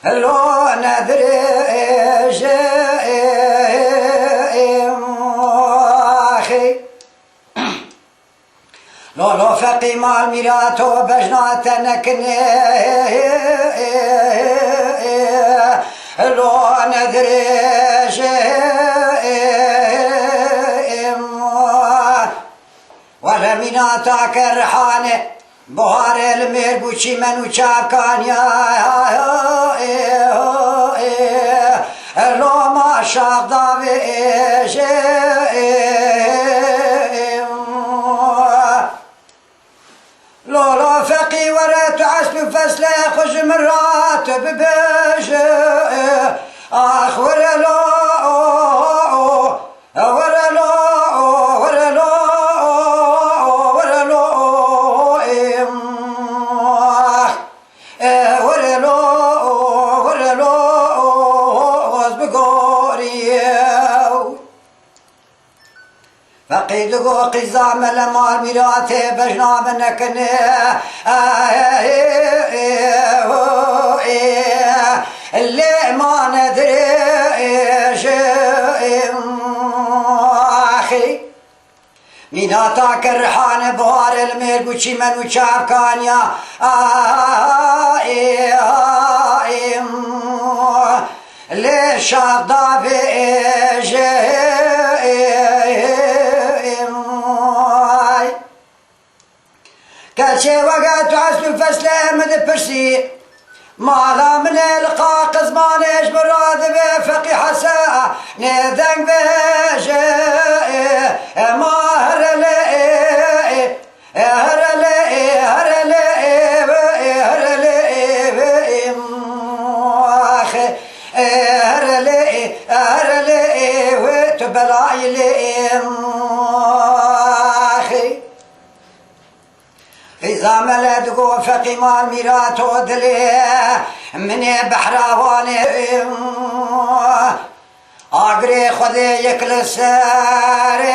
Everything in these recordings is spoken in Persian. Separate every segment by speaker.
Speaker 1: لو ندري اخي لو فقي مال ميراتو بجناتنا لو ندري ولا ميناتاك الرحانه بهار المير بوشي منو شابكان لو ما شاق داوي لو فقي ورات عسل فسله خش مرات ببيش اخ ورا لو فقيد قزام لمال ميراته بجناب نكنه اللي ما ندري اخي ميناتاك الرحان بوار الميل بوشي منو شابكان يا ليش ضافي كاشي وقت عسل فسله من برسي مالا من القا قزمانيش براد بفقي حسا نذنب بيش ماهر لي تبلاي لي إذا ملدقو فقي مال ميراتو دلي من بحراواني أقري خذي يكل ساري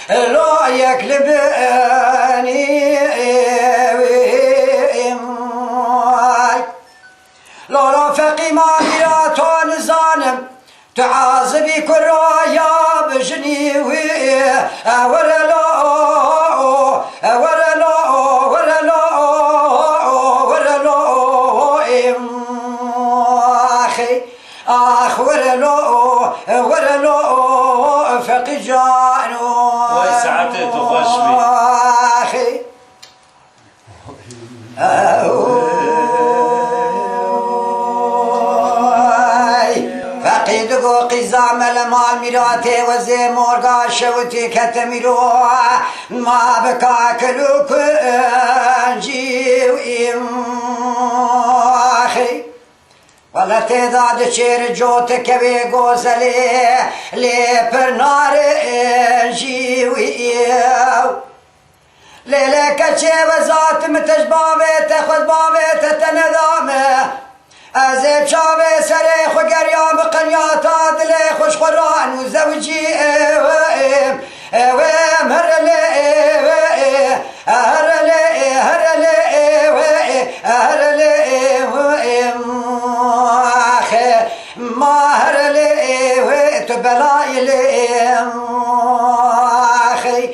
Speaker 1: لو يكل باني لو فقي مال ميراتو نزانم تعازبي كرايا بجنيوي ورا لو اخ ورا لو فقي جانو
Speaker 2: وسعتي تخش بي
Speaker 1: اخي فقيد قزام المال ميراتي وزي مورغا شوتي كتميرو ما بكاكلو كنجي اخي ولا تداد شير جوت كبي غوزلي لي برنار انجي ليلك شي وزات متجبابه تاخذ بابه تتندامه ازيب شابه سري خو قريام قنيات عدلي خوش قران وزوجي هرلي ما هرلي تبلاي لي اخي